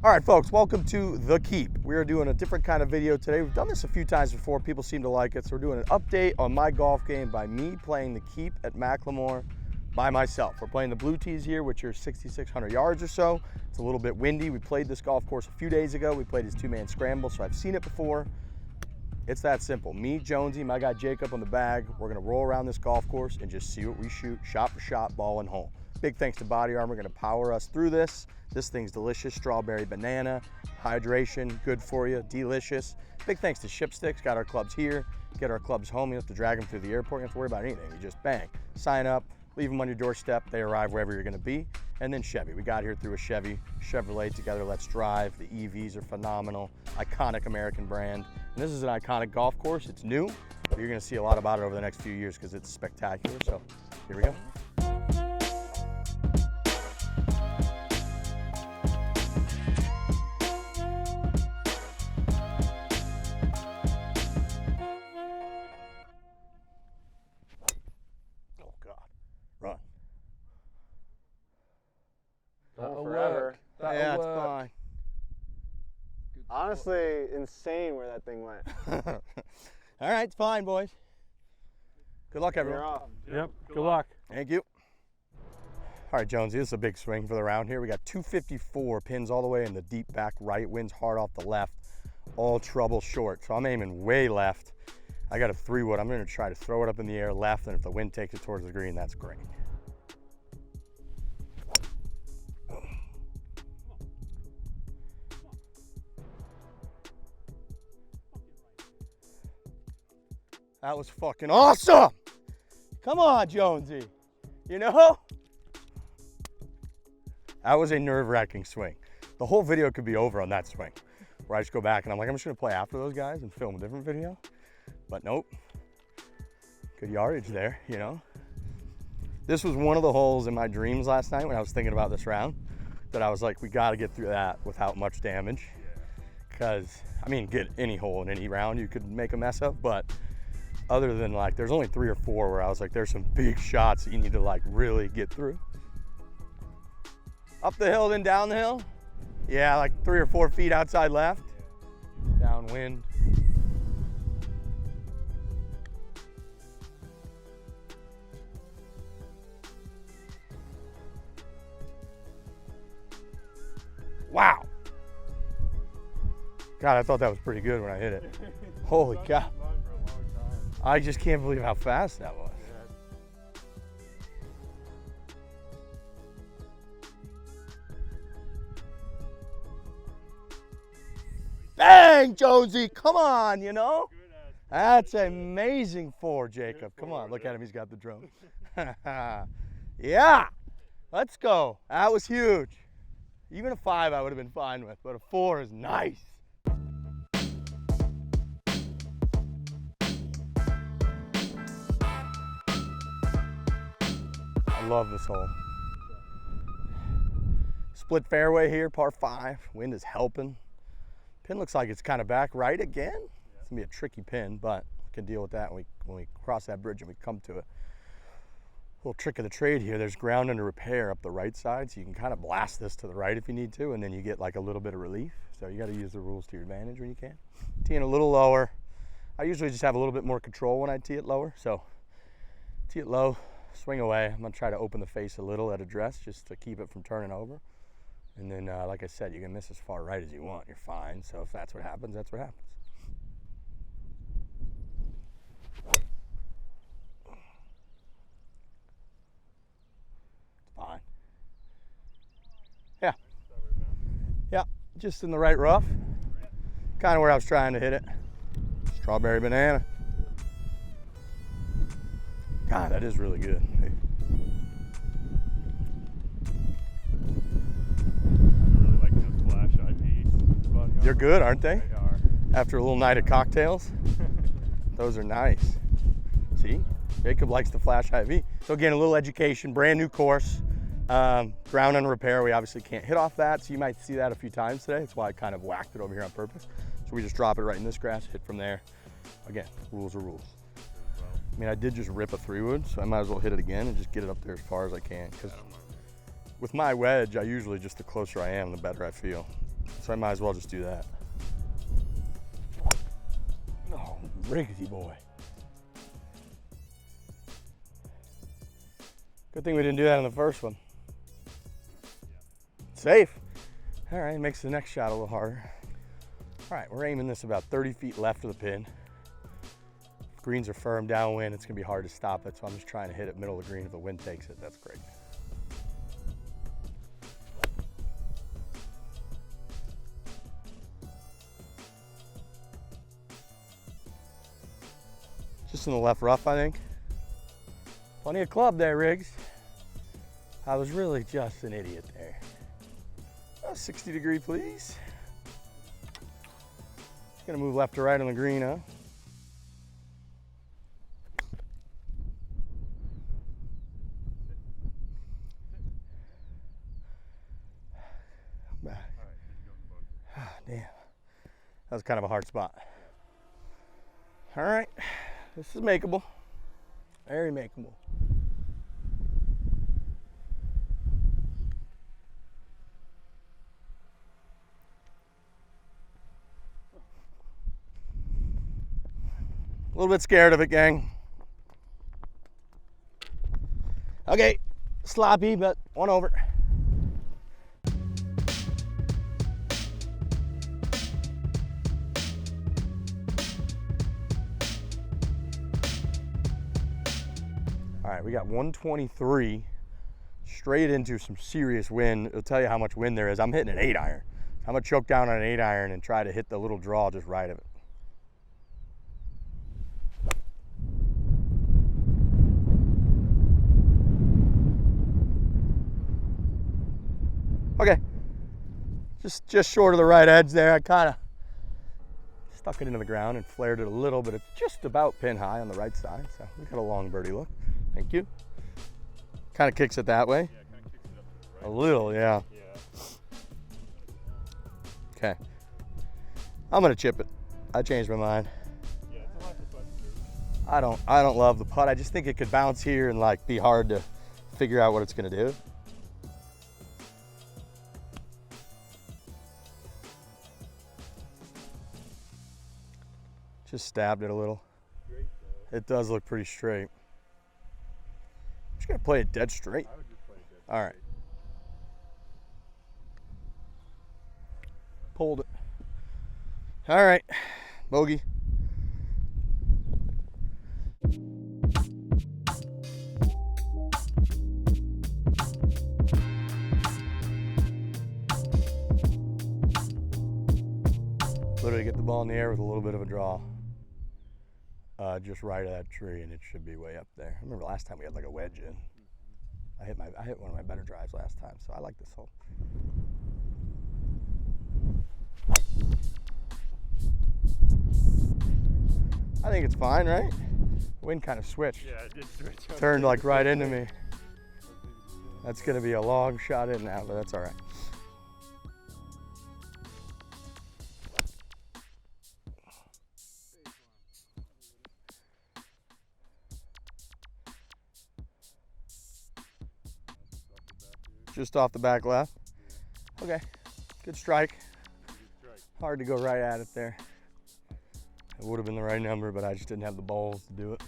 All right, folks, welcome to The Keep. We are doing a different kind of video today. We've done this a few times before. People seem to like it. So we're doing an update on my golf game by me playing The Keep at McLemore by myself. We're playing the blue tees here, which are 6,600 yards or so. It's a little bit windy. We played this golf course a few days ago. We played his two-man scramble, so I've seen it before. It's that simple. Me, Jonesy, my guy Jacob on the bag. We're gonna roll around this golf course and just see what we shoot, shot for shot, ball and hole. Big thanks to Body Armor, gonna power us through this. This thing's delicious, strawberry banana, hydration, good for you, delicious. Big thanks to Ship Sticks, got our clubs here, get our clubs home. You don't have to drag them through the airport, you don't have to worry about anything. You just bang, sign up, leave them on your doorstep, they arrive wherever you're gonna be. And then Chevy, we got here through a Chevrolet together, let's drive. The EVs are phenomenal, iconic American brand. And this is an iconic golf course, it's new, but you're gonna see a lot about it over the next few years because it's spectacular, so here we go. Run. Forever. Yeah, it's fine. Honestly, insane where that thing went. All right, it's fine, boys. Good luck, everyone. You're off. Yep, good luck. Thank you. All right, Jonesy, this is a big swing for the round here. We got 254 pins all the way in the deep back right, winds hard off the left, all trouble short. So I'm aiming way left. I got a 3-wood. I'm gonna try to throw it up in the air left, and if the wind takes it towards the green, that's great. That was fucking awesome. Come on, Jonesy. You know? That was a nerve-wracking swing. The whole video could be over on that swing, where I just go back and I'm like, I'm just gonna play after those guys and film a different video. But nope, good yardage there, you know? This was one of the holes in my dreams last night when I was thinking about this round, that I was like, we gotta get through that without much damage. Because, I mean, get any hole in any round you could make a mess of, but other than like, there's only 3 or 4 where I was like, there's some big shots that you need to like really get through. Up the hill, then down the hill. Yeah, like 3 or 4 feet outside left. Downwind. Wow. God, I thought that was pretty good when I hit it. Holy cow. I just can't believe how fast that was. Bang, Jonesy, come on, you know? That's amazing for Jacob. Come on, look at him, he's got the drone. Yeah, let's go. That was huge. Even a 5 I would have been fine with, but a 4 is nice. I love this hole. Split fairway here, par 5. Wind is helping. Pin looks like it's kind of back right again. It's gonna be a tricky pin, but we can deal with that when we cross that bridge and we come to it. Little trick of the trade here, there's ground under repair up the right side, so you can kind of blast this to the right if you need to, and then you get like a little bit of relief. So you gotta use the rules to your advantage when you can. Teeing a little lower. I usually just have a little bit more control when I tee it lower, so tee it low, swing away. I'm gonna try to open the face a little at address just to keep it from turning over. And then, like I said, you can miss as far right as you want, you're fine. So if that's what happens, that's what happens. Fine. Yeah. Yeah, just in the right rough. Kind of where I was trying to hit it. Strawberry banana. God, that is really good. They're good, aren't they? They are. After a little night of cocktails. Those are nice. See, Jacob likes the Flash IV. So again, a little education, brand new course. Ground under repair, we obviously can't hit off that, so you might see that a few times today. That's why I kind of whacked it over here on purpose. So we just drop it right in this grass, hit from there. Again, rules are rules. I mean, I did just rip a 3-wood, so I might as well hit it again and just get it up there as far as I can. Because with my wedge, I usually just the closer I am, the better I feel. So I might as well just do that. Oh, riggedy boy. Good thing we didn't do that in the first one. Safe. All right, makes the next shot a little harder. All right, we're aiming this about 30 feet left of the pin. If greens are firm downwind, it's gonna be hard to stop it, so I'm just trying to hit it middle of the green. If the wind takes it, that's great. Just in the left rough, I think. Plenty of club there, Riggs. I was really just an idiot there. 60 degree, please. Just gonna move left to right on the green, huh? Back. Ah, damn. That was kind of a hard spot. All right, this is makeable. Very makeable. A little bit scared of it, gang. Okay, sloppy, but one over. All right, we got 123 straight into some serious wind. It'll tell you how much wind there is. I'm hitting an 8-iron. I'm gonna choke down on an 8-iron and try to hit the little draw just right of it. Okay, just short of the right edge there. I kind of stuck it into the ground and flared it a little, but it's just about pin high on the right side. So we got a long birdie look. Thank you. Kind of kicks it that way. Yeah, kind of kicks it up to the right. A little, yeah. Yeah. Okay. I'm gonna chip it. I changed my mind. Yeah, it's a lot of fun. I don't love the putt. I just think it could bounce here and like be hard to figure out what it's gonna do. Just stabbed it a little. Straight, though. It does look pretty straight. Just gonna play it dead straight. I would just play it dead All right. Pulled it. All right, bogey. Literally get the ball in the air with a little bit of a draw. Just right of that tree, and it should be way up there. I remember last time we had like a wedge in. I hit one of my better drives last time, so I like this hole. I think it's fine, right? Wind kind of switched. Yeah, it did switch. Turned like right into me. That's gonna be a long shot in now, but that's all right. Just off the back left. Okay, good strike. Hard to go right at it there. It would have been the right number, but I just didn't have the balls to do it.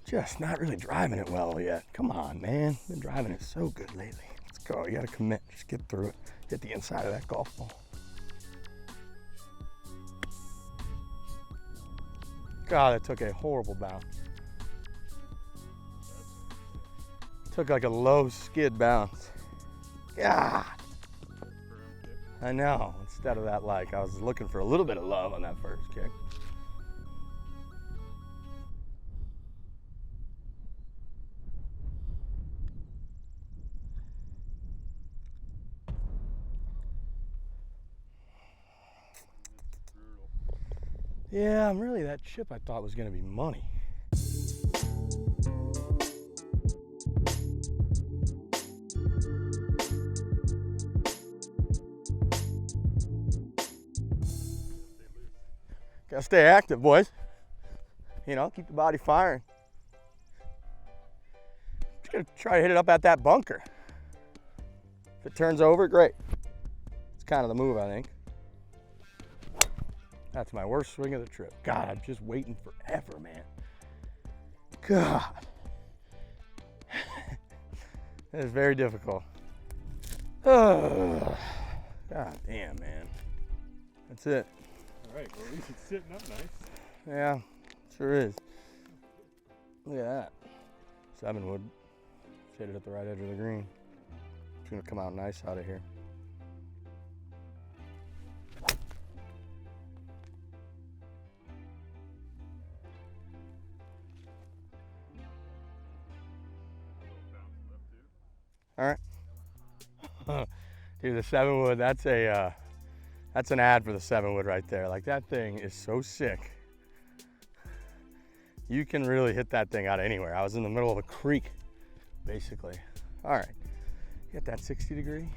Just not really driving it well yet. Come on, man. Been driving it so good lately. Let's go. You gotta commit. Just get through it. Hit the inside of that golf ball. God, that took a horrible bounce. Took like a low skid bounce. God. I know. Instead of that, like, I was looking for a little bit of love on that first kick. Yeah, really, that chip I thought was going to be money. Gotta stay active, boys. You know, keep the body firing. Just gonna try to hit it up at that bunker. If it turns over, great. It's kind of the move, I think. That's my worst swing of the trip. God, I'm just waiting forever, man. God. It is very difficult. Oh, God damn, man. That's it. All right, well, at least it's sitting up nice. Yeah, sure is. Look at that. 7 wood. Shaded at the right edge of the green. It's gonna come out nice out of here. All right. Dude, the 7 wood, that's an ad for the 7 wood right there. Like, that thing is so sick. You can really hit that thing out of anywhere. I was in the middle of a creek, basically. All right, get that 60 degree.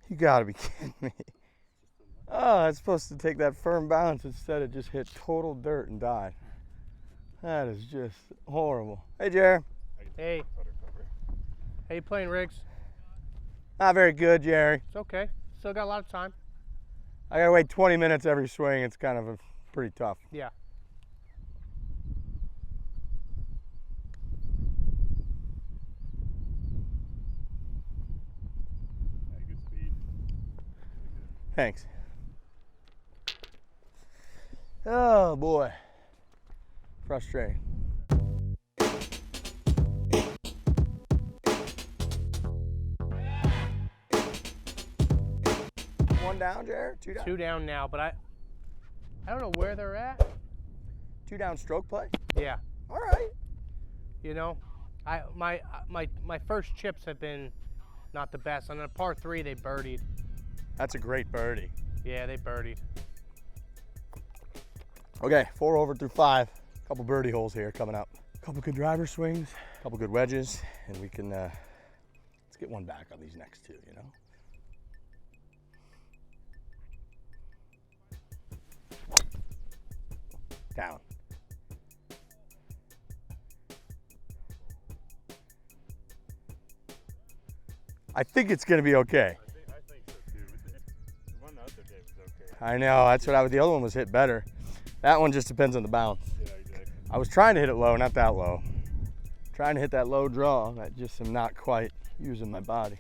You gotta be kidding me. Oh, it's supposed to take that firm bounce. Instead it just hit total dirt and died. That is just horrible. Hey, Jer. Hey. How you playing, Riggs? Not very good, Jerry. It's okay. Still got a lot of time. I gotta wait 20 minutes every swing. It's kind of pretty tough. Yeah. Good speed. Thanks. Oh boy, frustrating. One down, Jared? 2 down? 2 down now, but I don't know where they're at. 2 down stroke play? Yeah. All right. You know, my first chips have been not the best. On a par 3, they birdied. That's a great birdie. Yeah, they birdied. Okay, 4 over through 5. Couple birdie holes here coming up. Couple good driver swings, couple good wedges, and we can, let's get one back on these next 2, you know? Down. I think it's gonna be okay. I think so too. The one the other day was okay. I know, that's what the other one was hit better. That one just depends on the bounce. Yeah, exactly. I was trying to hit it low, not that low. Trying to hit that low draw, I just am not quite using my body.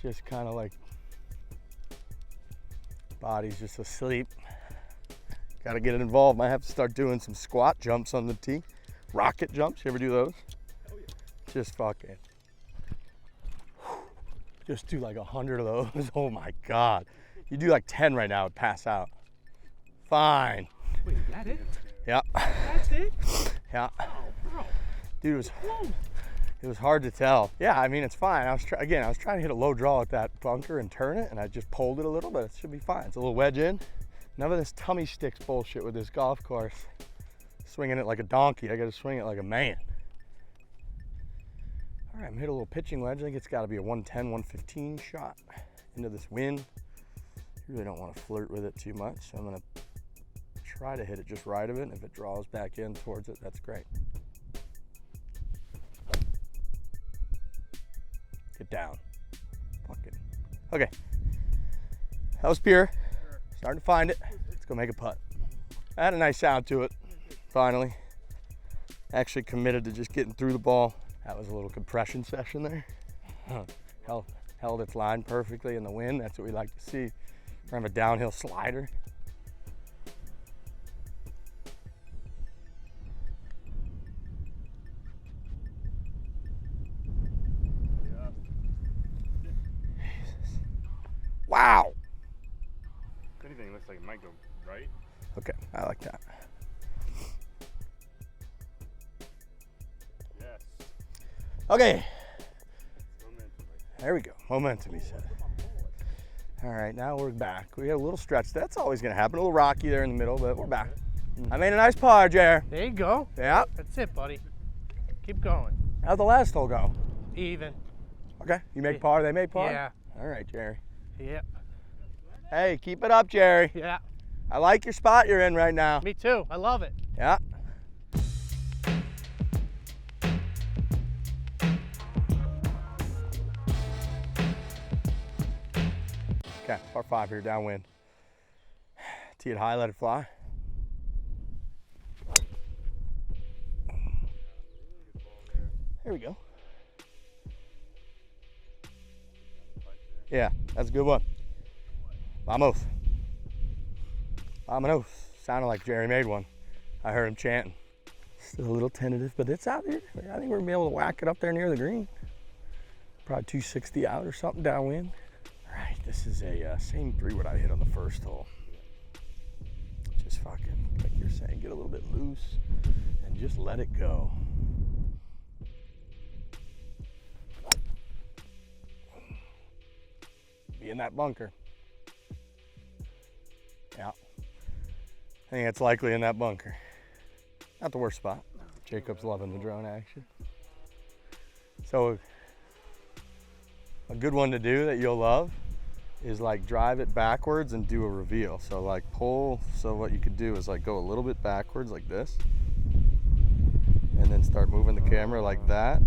Just kind of like, body's just asleep. Got to get it involved. Might have to start doing some squat jumps on the tee. Rocket jumps, you ever do those? Oh yeah. Just fucking, just do like 100 of those. Oh my God. You do like 10 right now, it'd pass out. Fine. Wait, is that it? Yeah. That's it? Yeah. Oh, bro. Dude, it was hard to tell. Yeah, I mean, it's fine. I was trying to hit a low draw at that bunker and turn it, and I just pulled it a little, but it should be fine. It's a little wedge in. None of this tummy sticks bullshit with this golf course. Swinging it like a donkey. I got to swing it like a man. All right, I'm hit a little pitching wedge. I think it's got to be a 110, 115 shot into this wind. Really don't want to flirt with it too much, so I'm going to try to hit it just right of it. If it draws back in towards it, that's great. Get down. Fucking. Okay. That was pure. Starting to find it. Let's go make a putt. I had a nice sound to it, finally. Actually committed to just getting through the ball. That was a little compression session there. Held its line perfectly in the wind. That's what we like to see. From a downhill slider. Jesus. Wow. If anything, looks like it might go right. Okay, I like that. Yes. Okay, Momentum right there we go. Momentum, he said. All right, now we're back. We got a little stretch. That's always gonna happen. A little rocky there in the middle, but we're back. I made a nice par, Jer. There you go. Yeah. That's it, buddy. Keep going. How'd the last hole go? Even. Okay, you make par, they made par? Yeah. All right, Jerry. Yep. Hey, keep it up, Jerry. Yeah. I like your spot you're in right now. Me too. I love it. Yeah. Okay, par 5 here, downwind. Tee it high, let it fly. There we go. Yeah, that's a good one. Vamos. Vamos. Sounded like Jerry made one. I heard him chanting. Still a little tentative, but it's out there. I think we're gonna be able to whack it up there near the green. Probably 260 out or something downwind. All right, this is a same 3-wood I hit on the first hole. Just fucking, like you're saying, get a little bit loose and just let it go. Be in that bunker. Yeah. I think it's likely in that bunker. Not the worst spot. Jacob's loving the drone action. So a good one to do that you'll love is like drive it backwards and do a reveal. So like pull, so what you could do is like go a little bit backwards like this and then start moving the camera like that.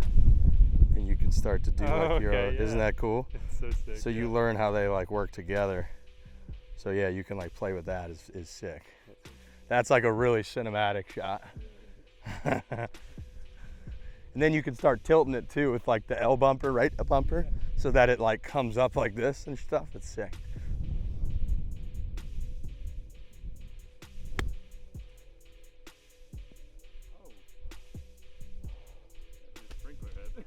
And you can start to do like your own. Yeah. Isn't that cool? It's so sick. So you learn how they like work together. So yeah, you can like play with that is sick. That's like a really cinematic shot. And then you can start tilting it too with like the L bumper, right? A bumper, so that it like comes up like this and stuff. It's sick. Sprinkler head.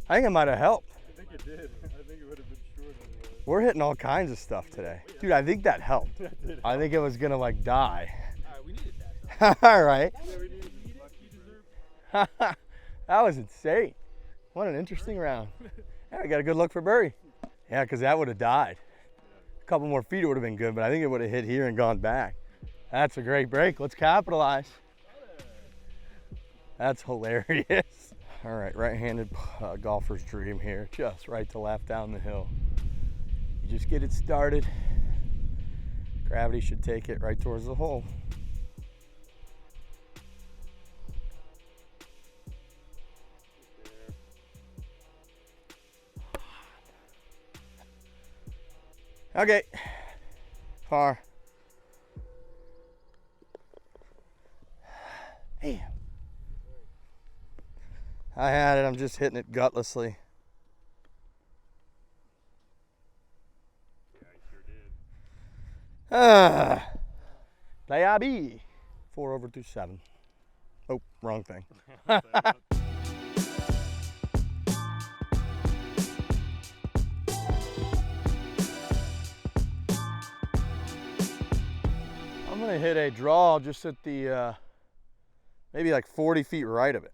I think it might have helped. I think it did. I think it would have been short otherwise. We're hitting all kinds of stuff today. Dude, I think that helped. That did. I think it was gonna like die. Alright, we needed that. All right. Yeah, we needed the luck you deserved. That was insane. What an interesting round. Yeah, I got a good look for birdie. Yeah, because that would have died. A couple more feet, it would have been good, but I think it would have hit here and gone back. That's a great break. Let's capitalize. That's hilarious. All right, right-handed golfer's dream here. Just right to left down the hill. You just get it started. Gravity should take it right towards the hole. Okay, par. Damn. I had it, I'm just hitting it gutlessly. Yeah, I sure did. Play IB. 4 over through 7. Oh, wrong thing. I'm gonna hit a draw just at the, maybe like 40 feet right of it.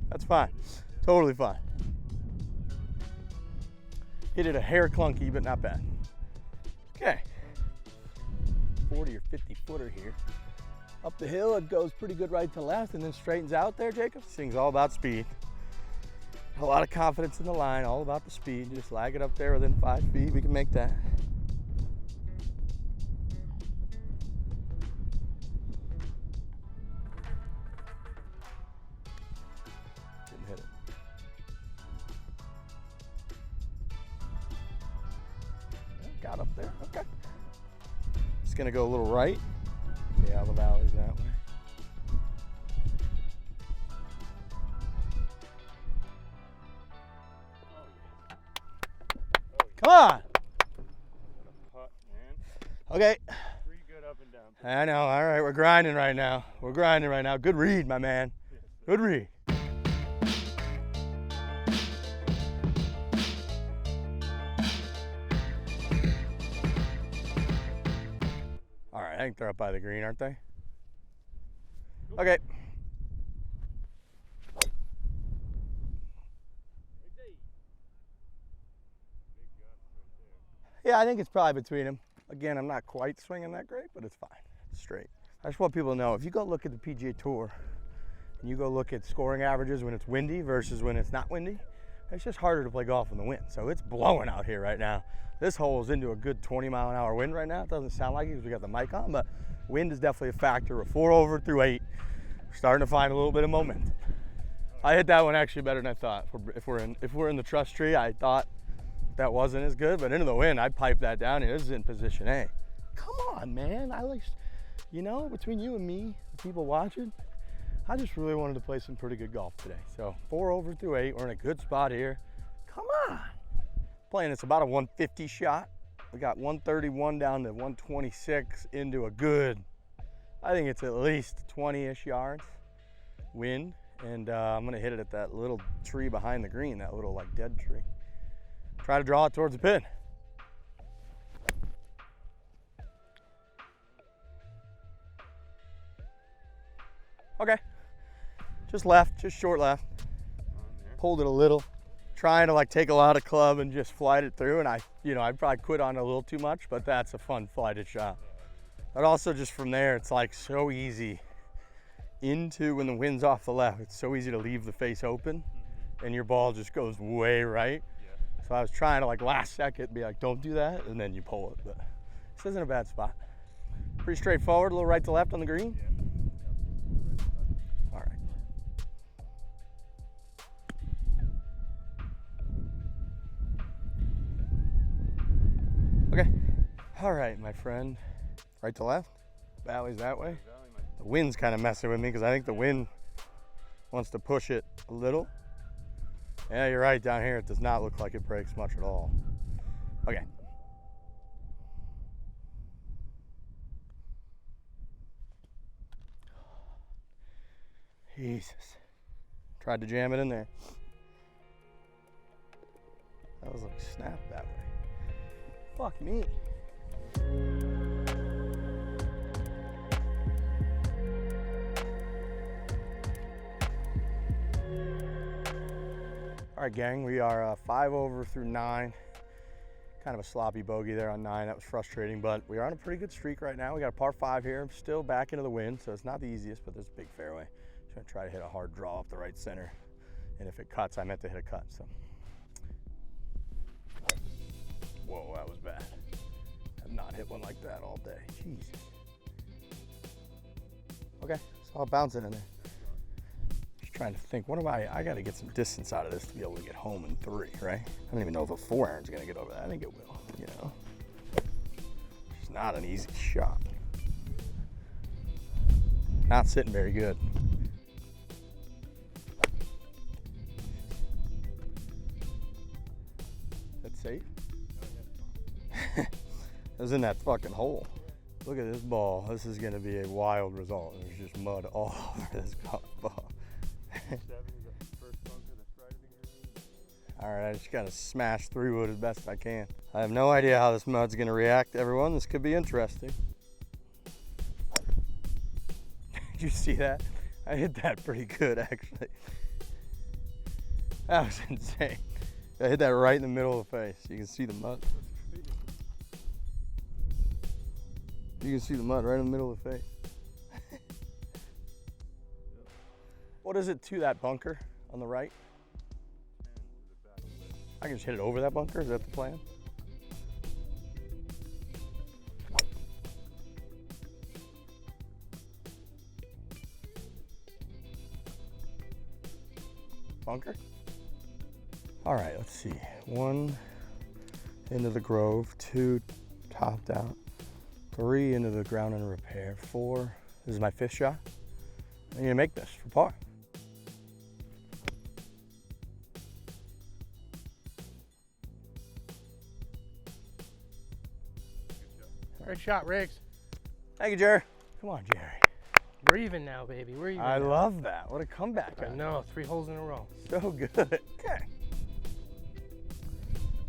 That's fine, totally fine. Hit it a hair clunky, but not bad. Okay, 40 or 50 footer here. Up the hill, it goes pretty good right to left and then straightens out there, Jacob. This thing's all about speed. A lot of confidence in the line, all about the speed. Just lag it up there within 5 feet, we can make that. Didn't hit it. Got up there, okay. Just gonna go a little right. Yeah, the valley's that way. Come on! Putt, man. Okay. Pretty good up and down. I know, all right, we're grinding right now. We're grinding right now. Good read, my man. Good read. All right, I think they're up by the green, aren't they? Okay. Yeah, I think it's probably between them. Again, I'm not quite swinging that great, but it's fine. It's straight. I just want people to know, if you go look at the PGA Tour and you go look at scoring averages when it's windy versus when it's not windy, It's just harder to play golf in the wind. So it's blowing out here right now. This hole is into a good 20-mile-an-hour wind right now. It doesn't sound like it because we got the mic on, but wind is definitely a factor. We're 4 over through 8. We're starting to find a little bit of momentum. I hit that one actually better than I thought. If we're in the trust tree, I thought that wasn't as good, but into the wind, I piped that down here. This is in position A. Come on, man. I like, you know, between you and me, the people watching, I just really wanted to play some pretty good golf today. So 4 over through 8. We're in a good spot here. Come on. Playing it's about a 150 shot. We got 131 down to 126 into a good, I think it's at least 20-ish yards wind. And I'm gonna hit it at that little tree behind the green, that little like dead tree. Try to draw it towards the pin. Okay, just left, just short left. Pulled it a little. Trying to like take a lot of club and just flight it through, and I probably quit on it a little too much, but that's a fun flighted shot. But also just from there, it's like so easy into when the wind's off the left, it's so easy to leave the face open and your ball just goes way right. Yeah. So I was trying to like last second be like, don't do that, and then you pull it, but this isn't a bad spot. Pretty straightforward, a little right to left on the green. Yeah. Okay, all right, my friend. Right to left, valley's that way. The wind's kind of messing with me because I think the wind wants to push it a little. Yeah, you're right, down here it does not look like it breaks much at all. Okay. Jesus. Tried to jam it in there. That was like snapped that way. Fuck me. All right, gang, we are 5 over through 9. Kind of a sloppy bogey there on 9. That was frustrating, but we are on a pretty good streak right now. We got a par 5 here. I'm still back into the wind, so it's not the easiest, but there's a big fairway. Just gonna try to hit a hard draw up the right center. And if it cuts, I meant to hit a cut, so. Whoa, that was bad. I've not hit one like that all day. Jesus. Okay, so I'll bounce it in there. Just trying to think, what am I gotta get some distance out of this to be able to get home in 3, right? I don't even know if a 4-iron's gonna get over that. I think it will, you know. It's not an easy shot. Not sitting very good. That's safe? It was in that fucking hole. Look at this ball. This is gonna be a wild result. There's just mud all over this golf ball. All right, I just gotta smash 3-wood as best I can. I have no idea how this mud's gonna react, everyone. This could be interesting. Did you see that? I hit that pretty good, actually. That was insane. I hit that right in the middle of the face. You can see the mud. You can see the mud right in the middle of the face. What is it to that bunker on the right? I can just hit it over that bunker, is that the plan? Bunker? All right, let's see. 1 into the grove, 2 topped out, 3 into the ground and repair, 4. This is my 5th shot. I'm gonna make this for par. Great shot, Riggs. Thank you, Jerry. Come on, Jerry. Breathing now, baby. Breathing. I love that. What a comeback. I know, 3 holes in a row. So good. Okay.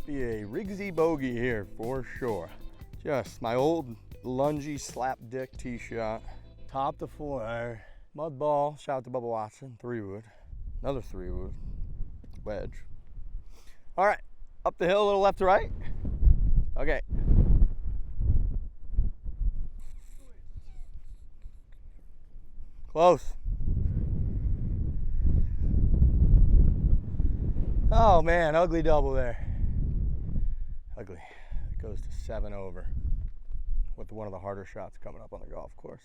Be a Riggsy bogey here for sure. Just my old lungy slap dick tee shot. Top to 4. Mud ball. Shout out to Bubba Watson. 3-wood. Another 3-wood. Wedge. All right. Up the hill, a little left to right. Okay. Close. Oh man, ugly double there. Ugly. It goes to 7 over with one of the harder shots coming up on the golf course.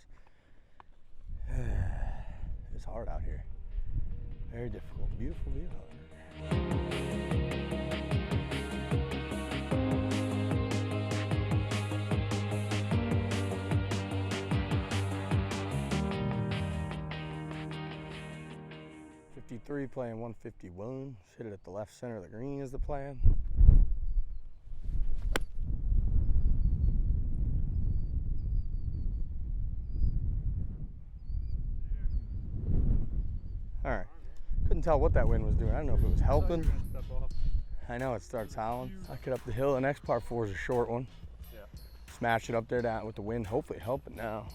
It's hard out here. Very difficult. Beautiful view, however. 53 playing 151. Just hit it at the left center of the green is the plan. All right. Couldn't tell what that wind was doing. I don't know if it was helping. I know it starts howling. I get up the hill. The next par 4 is a short one. Yeah. Smash it up there down with the wind. Hopefully helping now.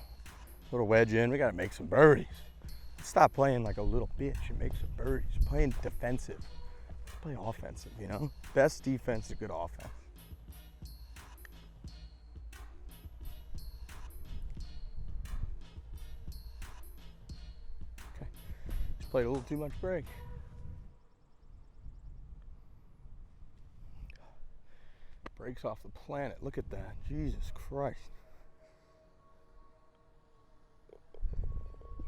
Little wedge in. We got to make some birdies. Stop playing like a little bitch and make some birdies. Playing defensive. Play offensive, you know? Best defense is good offense. Okay. Just played a little too much break. Breaks off the planet. Look at that. Jesus Christ.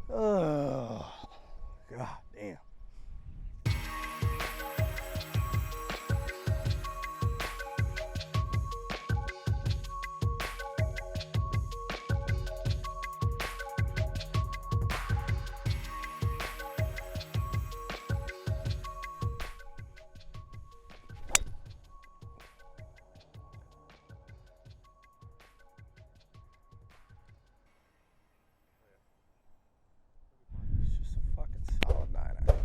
Oh, God damn. It's just a fucking solid 9, I think.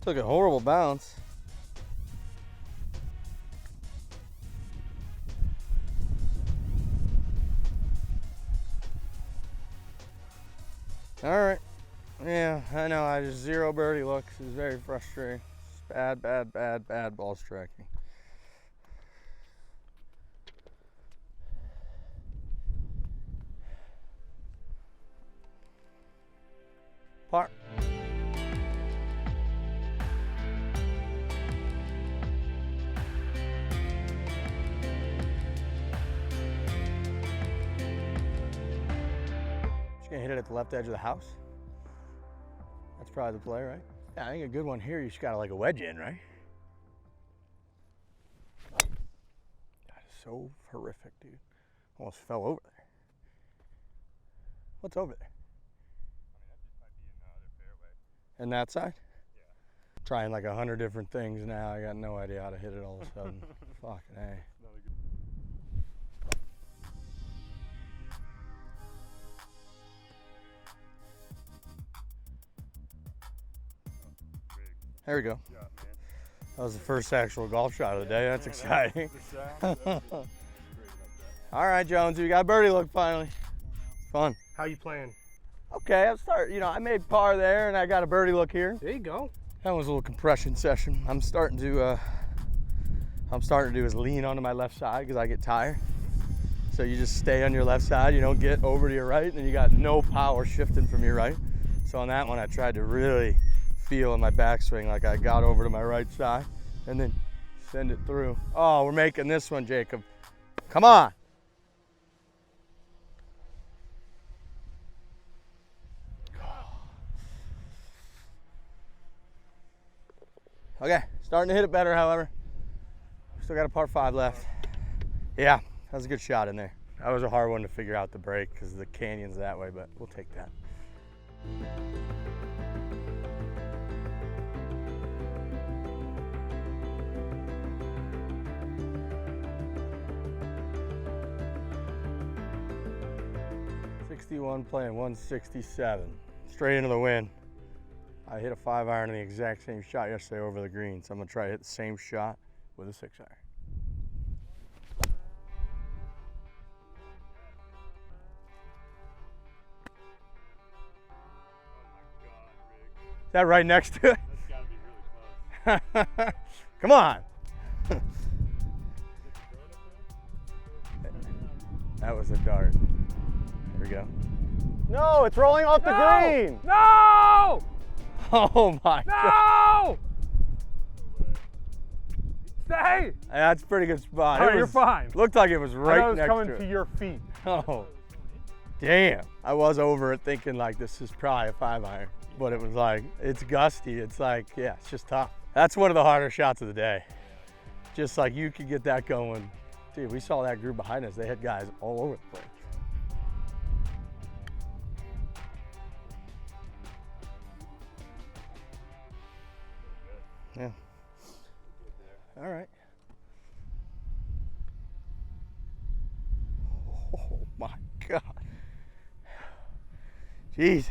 Took a horrible bounce. All right. Yeah, I know. I just 0 birdie looks. It's very frustrating. It's bad ball striking. Par. Just gonna hit it at the left edge of the house. That's probably the play, right? Yeah, I think a good one here, you just gotta like a wedge in, right? That is so horrific, dude. Almost fell over there. What's over there? I mean, that just might be in the other fairway. And that side? Yeah. Trying like 100 different things now. I got no idea how to hit it all of a sudden. Fucking A. Not a good. There we go. Yeah, man. That was the first actual golf shot of the day. That's exciting. All right, Jones, we got a birdie look finally. Fun. How you playing? Okay, I made par there and I got a birdie look here. There you go. That was a little compression session. I'm starting to do is lean onto my left side because I get tired. So you just stay on your left side. You don't get over to your right, and then you got no power shifting from your right. So on that one, I tried to really feel in my backswing like I got over to my right side and then send it through. Oh, we're making this one, Jacob. Come on. Okay, starting to hit it better, however. Still got a par 5 left. Yeah, that was a good shot in there. That was a hard one to figure out the break because the canyon's that way, but we'll take that. '61 playing 167, straight into the wind. I hit a 5-iron in the exact same shot yesterday over the green, so I'm gonna try to hit the same shot with a 6-iron. Is that right next to it? That's gotta be really close. Come on. That was a dart. There we go. No, it's rolling off the green. No! Oh my God. No! Stay! That's a pretty good spot. All It right, you're was- fine. Looked like it was I right know it's next coming to to it. your feet. Oh, damn. I was over it thinking like this is probably a 5-iron, but it was like, it's gusty. It's like, yeah, it's just tough. That's one of the harder shots of the day. Just like you could get that going. Dude, we saw that group behind us. They had guys all over the place. Yeah. All right. Oh my God. Jesus.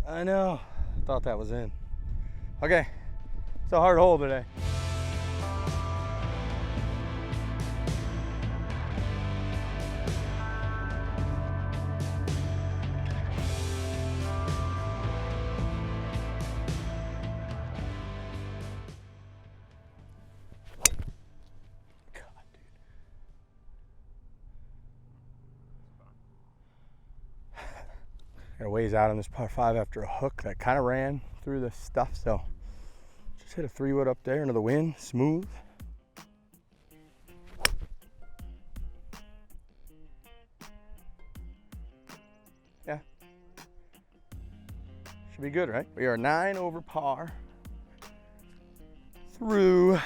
I know. I thought that was in. Okay. It's a hard hole today. Got a ways out on this par 5 after a hook that kind of ran through the stuff, so just hit a 3-wood up there into the wind, smooth. Yeah. Should be good, right? We are 9 over par through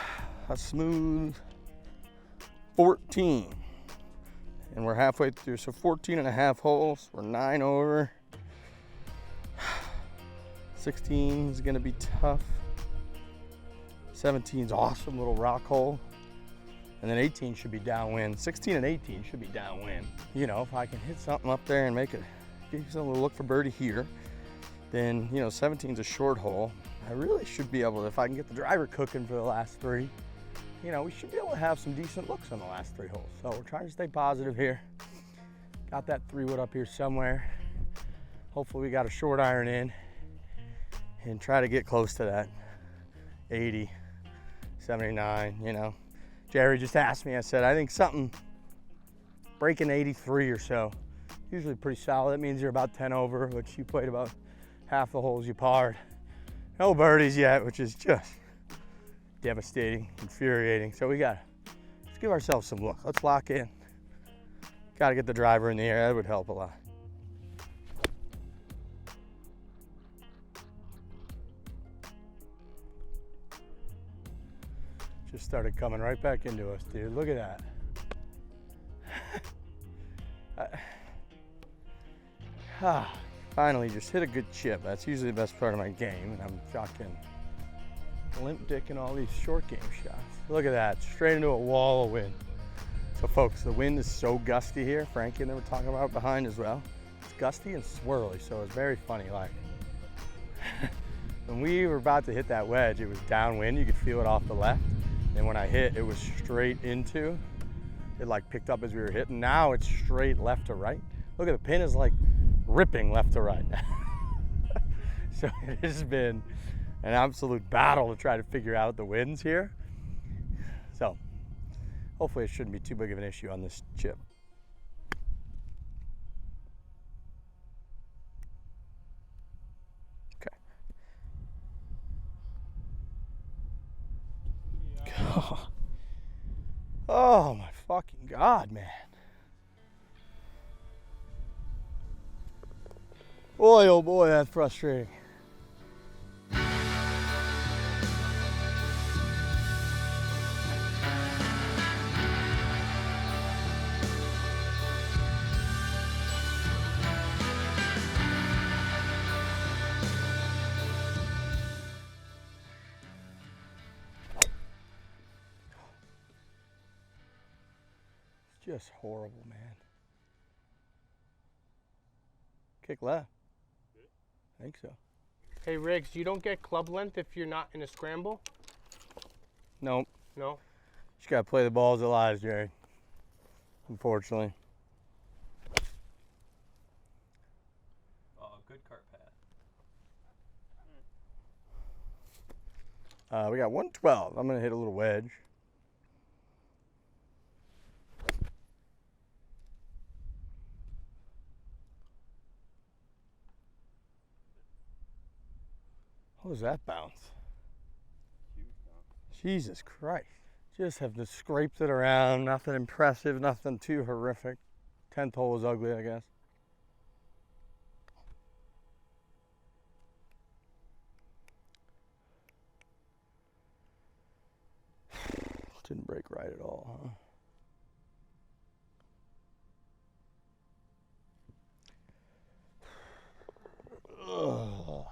a smooth 14. And we're halfway through, so 14 and a half holes. We're 9 over. 16 is gonna be tough. 17's awesome little rock hole. And then 18 should be downwind. 16 and 18 should be downwind. You know, if I can hit something up there and make it, give something to look for birdie here, then, you know, 17's a short hole. I really should be able to, if I can get the driver cooking for the last 3, you know, we should be able to have some decent looks on the last 3 holes. So we're trying to stay positive here. Got that 3-wood up here somewhere. Hopefully we got a short iron in and try to get close to that 80, 79, you know. Jerry just asked me, I said, I think something breaking 83 or so, usually pretty solid. That means you're about 10 over, which you played about half the holes you parred. No birdies yet, which is just devastating, infuriating. So let's give ourselves some look. Let's lock in. Got to get the driver in the air. That would help a lot. Just started coming right back into us, dude. Look at that. Finally, just hit a good chip. That's usually the best part of my game, and I'm fucking limp dicking all these short game shots. Look at that, straight into a wall of wind. So folks, the wind is so gusty here. Frankie and they were talking about behind as well. It's gusty and swirly, so it's very funny. Like when we were about to hit that wedge, it was downwind. You could feel it off the left. And when I hit, it was straight into. It like picked up as we were hitting. Now it's straight left to right. Look at the pin is like ripping left to right. So it has been an absolute battle to try to figure out the winds here. So hopefully it shouldn't be too big of an issue on this chip. Okay. Oh my fucking God, man. Boy, oh boy, that's frustrating. Just horrible, man. Kick left. I think so. Hey, Riggs, you don't get club length if you're not in a scramble? Nope. No? Just gotta play the ball as it lies, Jerry. Unfortunately. Oh, good cart path. We got 112. I'm gonna hit a little wedge. What was that bounce? Jesus Christ. Just have just scraped it around. Nothing impressive, nothing too horrific. 10th hole was ugly, I guess. Didn't break right at all, huh? Ugh.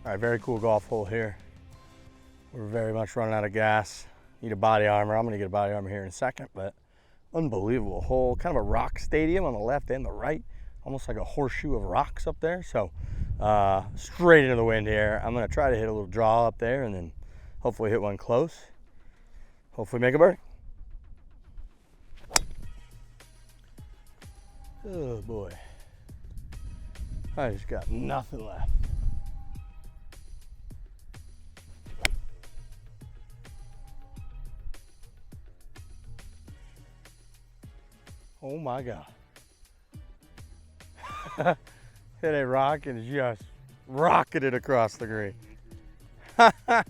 All right, very cool golf hole here. We're very much running out of gas. Need a body armor. I'm gonna get a body armor here in a second, but unbelievable hole. Kind of a rock stadium on the left and the right. Almost like a horseshoe of rocks up there. So straight into the wind here. I'm gonna try to hit a little draw up there and then hopefully hit one close. Hopefully make a birdie. Oh boy. I just got nothing left. Oh my God. Hit a rock and just rocketed across the green. That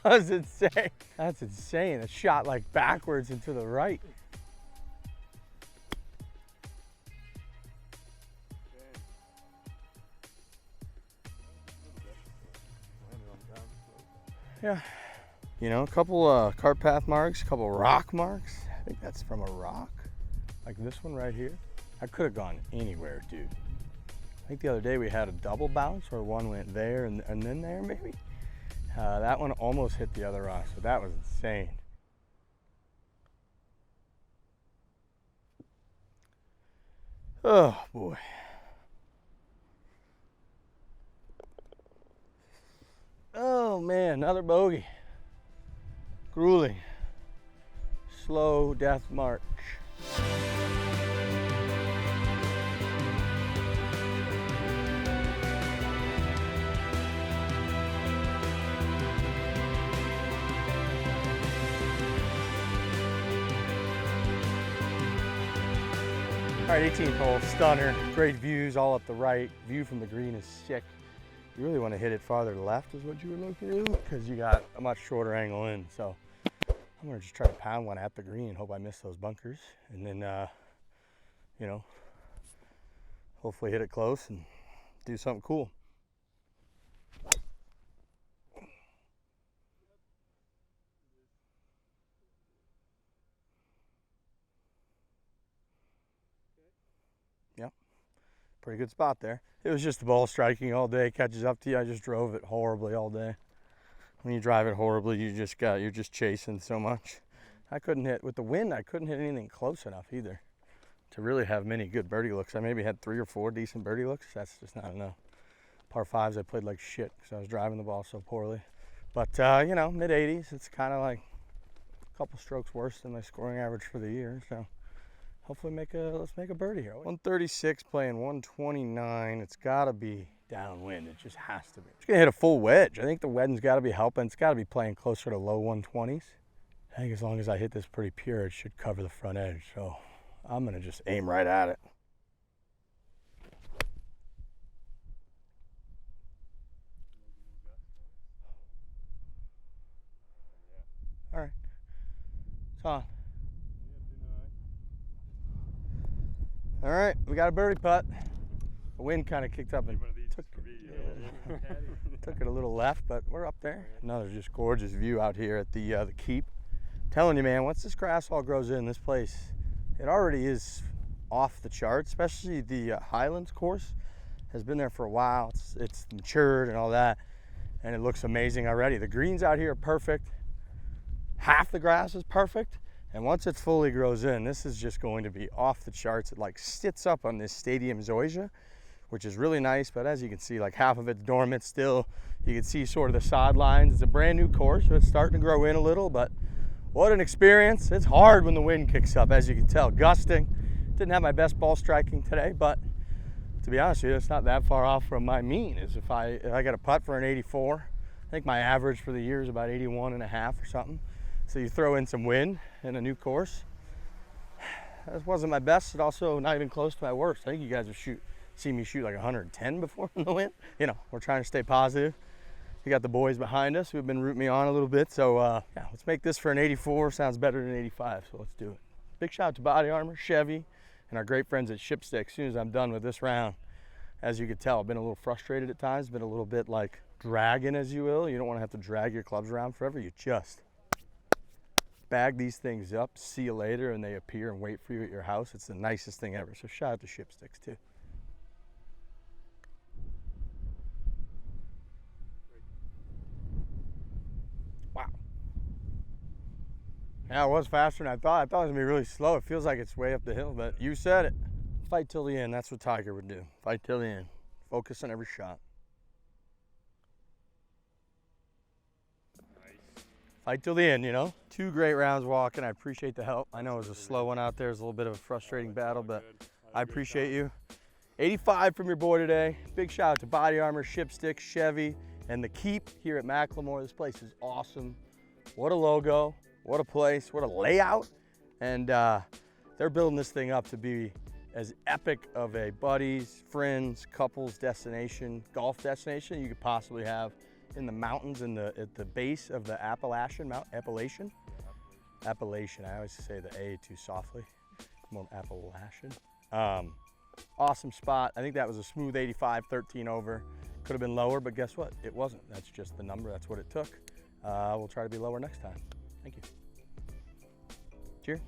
was insane. That's insane. It shot like backwards and to the right. Yeah. You know, a couple cart path marks, a couple rock marks. I think that's from a rock. Like this one right here. I could have gone anywhere, dude. I think the other day we had a double bounce where one went there and then there maybe. That one almost hit the other rock, so that was insane. Oh boy. Oh man, another bogey. Grueling. Slow death march. All right, 18th hole, stunner. Great views all up the right. View from the green is sick. You really want to hit it farther left is what you were looking at, because you got a much shorter angle in. So I'm gonna just try to pound one at the green and hope I miss those bunkers. And then, you know, hopefully hit it close and do something cool. Yep, pretty good spot there. It was just the ball striking all day, catches up to you. I just drove it horribly all day. When you drive it horribly, you're just chasing so much. I couldn't hit, with the wind, I couldn't hit anything close enough either to really have many good birdie looks. I maybe had 3 or 4 decent birdie looks. That's just not enough. Par 5s, I played like shit because I was driving the ball so poorly. But, you know, mid-80s, it's kind of like a couple strokes worse than my scoring average for the year. So hopefully let's make a birdie here. 136 playing 129. It's got to be downwind. It just has to be. It's going to hit a full wedge. I think the wedge's got to be helping. It's got to be playing closer to low 120s. I think as long as I hit this pretty pure, it should cover the front edge. So I'm going to just aim right at it. All right. It's on. All right, we got a birdie putt. The wind kind of kicked up and took it a little left, but we're up there. Another just gorgeous view out here at the keep. Telling you, man, once this grass all grows in, this place, it already is off the charts, especially the Highlands course. Has been there for a while. It's matured and all that, and it looks amazing already. The greens out here are perfect. Half the grass is perfect. And once it fully grows in, this is just going to be off the charts. It like sits up on this stadium zoysia, which is really nice. But as you can see, like half of it's dormant still. You can see sort of the sod lines. It's a brand new course, so it's starting to grow in a little, but what an experience. It's hard when the wind kicks up, as you can tell, gusting. Didn't have my best ball striking today, but to be honest with you, it's not that far off from my mean. Is if I got a putt for an 84, I think my average for the year is about 81 and a half or something. So you throw in some wind in a new course. That wasn't my best. It's also not even close to my worst. I think you guys have seen me shoot like 110 before in the wind. You know, we're trying to stay positive. We got the boys behind us who have been rooting me on a little bit. So yeah, let's make this for an 84. Sounds better than 85, so let's do it. Big shout out to Body Armor, Chevy, and our great friends at Shipstick. As soon as I'm done with this round, as you can tell, I've been a little frustrated at times, been a little bit like dragging, as you will. You don't want to have to drag your clubs around forever. You just bag these things up, see you later, and they appear and wait for you at your house. It's the nicest thing ever. So shout out to Shipsticks too. Wow. Yeah, it was faster than I thought. I thought it was gonna be really slow. It feels like it's way up the hill, but you said it. Fight till the end. That's what Tiger would do. Fight till the end. Focus on every shot. Nice. Fight till the end, you know? 2 great rounds walking. I appreciate the help. I know it was a slow one out there. It was a little bit of a frustrating battle, but I appreciate you. 85 from your boy today. Big shout out to Body Armor, Shipstick, Chevy, and the Keep here at McLemore. This place is awesome. What a logo. What a place. What a layout. And they're building this thing up to be as epic of a buddies, friends, couples destination, golf destination you could possibly have in the mountains at the base of the Appalachian. Appalachian? Appalachian. I always say the A too softly. More Appalachian. Awesome spot. I think that was a smooth 85, 13 over. Could have been lower, but guess what? It wasn't. That's just the number. That's what it took. We'll try to be lower next time. Thank you. Cheers.